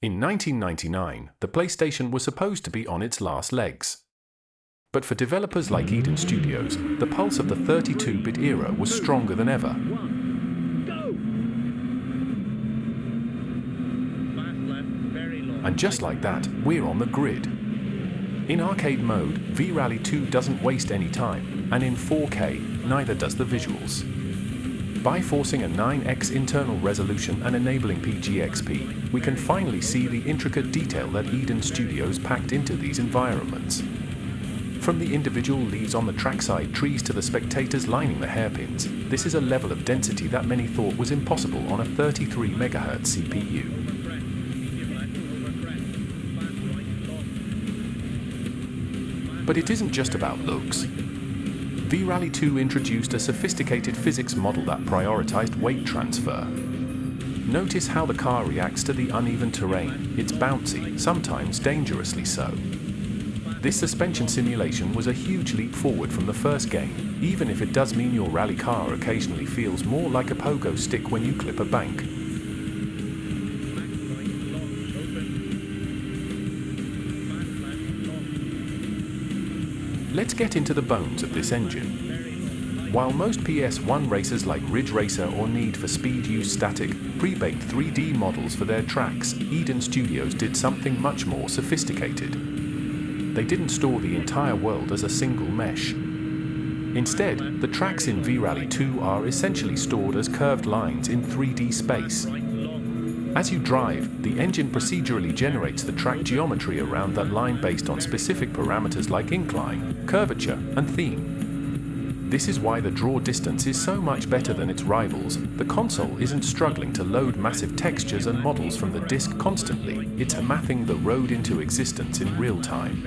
In 1999, the PlayStation was supposed to be on its last legs. But for developers like Eden Studios, the pulse of the 32-bit era was stronger than ever. And just like that, we're on the grid. In arcade mode, V-Rally 2 doesn't waste any time, and in 4K, neither does the visuals. By forcing a 9x internal resolution and enabling PGXP, we can finally see the intricate detail that Eden Studios packed into these environments. From the individual leaves on the trackside trees to the spectators lining the hairpins, this is a level of density that many thought was impossible on a 33 MHz CPU. But it isn't just about looks. V-Rally 2 introduced a sophisticated physics model that prioritized weight transfer. Notice how the car reacts to the uneven terrain. It's bouncy, sometimes dangerously so. This suspension simulation was a huge leap forward from the first game, even if it does mean your rally car occasionally feels more like a pogo stick when you clip a bank. Let's get into the bones of this engine. While most PS1 racers like Ridge Racer or Need for Speed use static, pre-baked 3D models for their tracks, Eden Studios did something much more sophisticated. They didn't store the entire world as a single mesh. Instead, the tracks in V-Rally 2 are essentially stored as curved lines in 3D space. As you drive, the engine procedurally generates the track geometry around that line based on specific parameters like incline, curvature, and theme. This is why the draw distance is so much better than its rivals. The console isn't struggling to load massive textures and models from the disk constantly, it's mapping the road into existence in real time.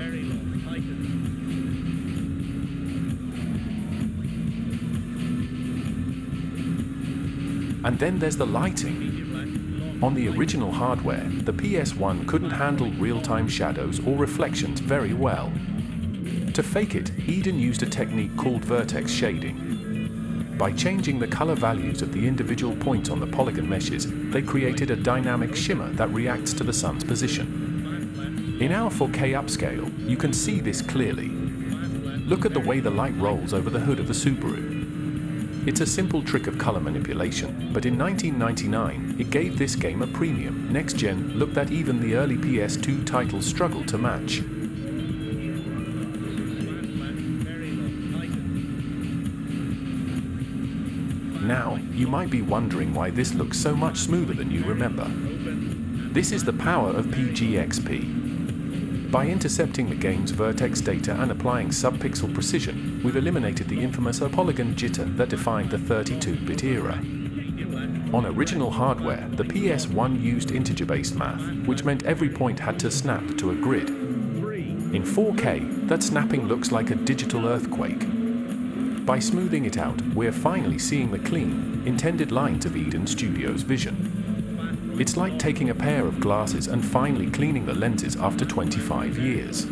And then there's the lighting. On the original hardware, the PS1 couldn't handle real-time shadows or reflections very well. To fake it, Eden used a technique called vertex shading. By changing the color values of the individual points on the polygon meshes, they created a dynamic shimmer that reacts to the sun's position. In our 4K upscale, you can see this clearly. Look at the way the light rolls over the hood of the Subaru. It's a simple trick of color manipulation, but in 1999, it gave this game a premium, next-gen look that even the early PS2 titles struggled to match. Now, you might be wondering why this looks so much smoother than you remember. This is the power of PGXP. By intercepting the game's vertex data and applying sub-pixel precision, we've eliminated the infamous polygon jitter that defined the 32-bit era. On original hardware, the PS1 used integer-based math, which meant every point had to snap to a grid. In 4K, that snapping looks like a digital earthquake. By smoothing it out, we're finally seeing the clean, intended lines of Eden Studios' vision. It's like taking a pair of glasses and finally cleaning the lenses after 25 years.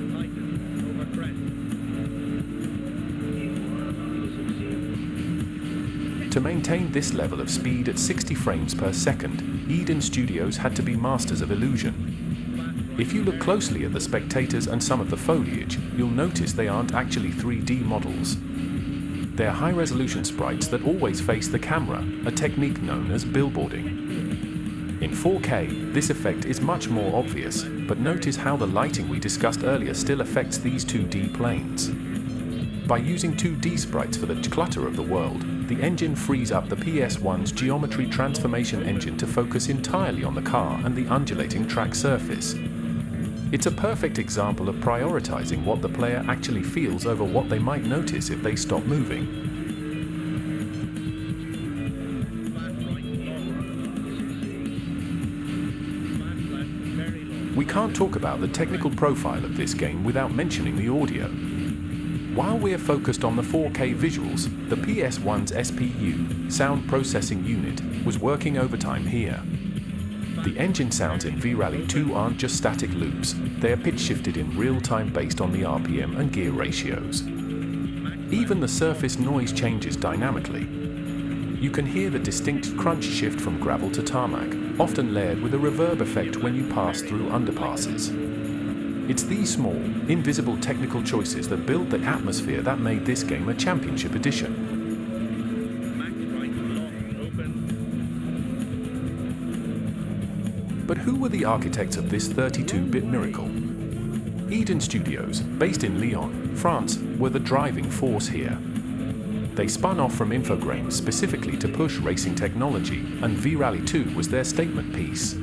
To maintain this level of speed at 60 frames per second, Eden Studios had to be masters of illusion. If you look closely at the spectators and some of the foliage, you'll notice they aren't actually 3D models. They're high-resolution sprites that always face the camera, a technique known as billboarding. In 4K, this effect is much more obvious, but notice how the lighting we discussed earlier still affects these 2D planes. By using 2D sprites for the clutter of the world, the engine frees up the PS1's geometry transformation engine to focus entirely on the car and the undulating track surface. It's a perfect example of prioritizing what the player actually feels over what they might notice if they stop moving. We can't talk about the technical profile of this game without mentioning the audio. While we're focused on the 4K visuals, the PS1's SPU, Sound Processing Unit, was working overtime here. The engine sounds in V-Rally 2 aren't just static loops, they are pitch shifted in real time based on the RPM and gear ratios. Even the surface noise changes dynamically. You can hear the distinct crunch shift from gravel to tarmac, often layered with a reverb effect when you pass through underpasses. It's these small, invisible technical choices that build the atmosphere that made this game a championship edition. But who were the architects of this 32-bit miracle? Eden Studios, based in Lyon, France, were the driving force here. They spun off from Infogrames specifically to push racing technology, and V-Rally 2 was their statement piece.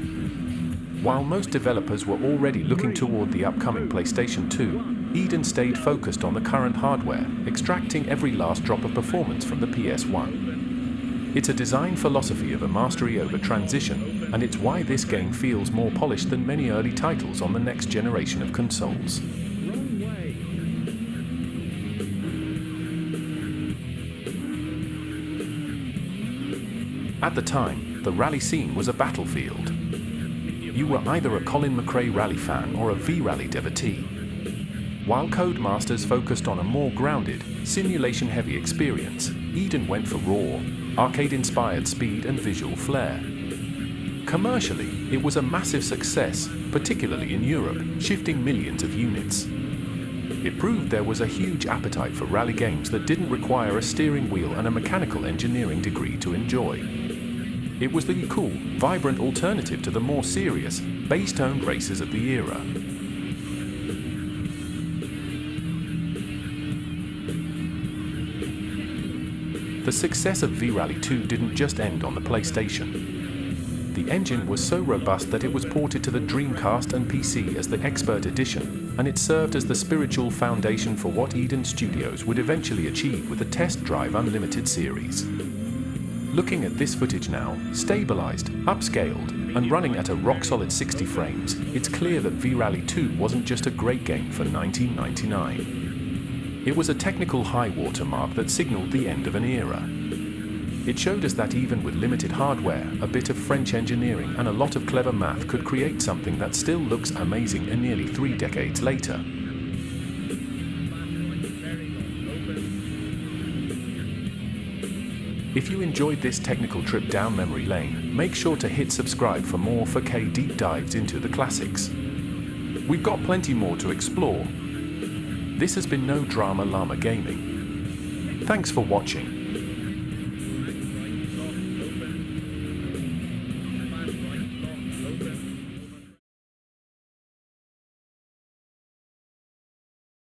While most developers were already looking toward the upcoming PlayStation 2, Eden stayed focused on the current hardware, extracting every last drop of performance from the PS1. It's a design philosophy of a mastery over transition, and it's why this game feels more polished than many early titles on the next generation of consoles. At the time, the rally scene was a battlefield. You were either a Colin McRae rally fan or a V-Rally devotee. While Codemasters focused on a more grounded, simulation-heavy experience, Eden went for raw, arcade-inspired speed and visual flair. Commercially, it was a massive success, particularly in Europe, shifting millions of units. It proved there was a huge appetite for rally games that didn't require a steering wheel and a mechanical engineering degree to enjoy. It was the cool, vibrant alternative to the more serious, base-toned races of the era. The success of V-Rally 2 didn't just end on the PlayStation. The engine was so robust that it was ported to the Dreamcast and PC as the Expert Edition, and it served as the spiritual foundation for what Eden Studios would eventually achieve with the Test Drive Unlimited series. Looking at this footage now, stabilized, upscaled, and running at a rock-solid 60 frames, it's clear that V-Rally 2 wasn't just a great game for 1999. It was a technical high watermark that signaled the end of an era. It showed us that even with limited hardware, a bit of French engineering and a lot of clever math could create something that still looks amazing nearly 3 decades later. If you enjoyed this technical trip down memory lane, make sure to hit subscribe for more 4K deep dives into the classics. We've got plenty more to explore. This has been No Drama Llama Gaming. Thanks for watching.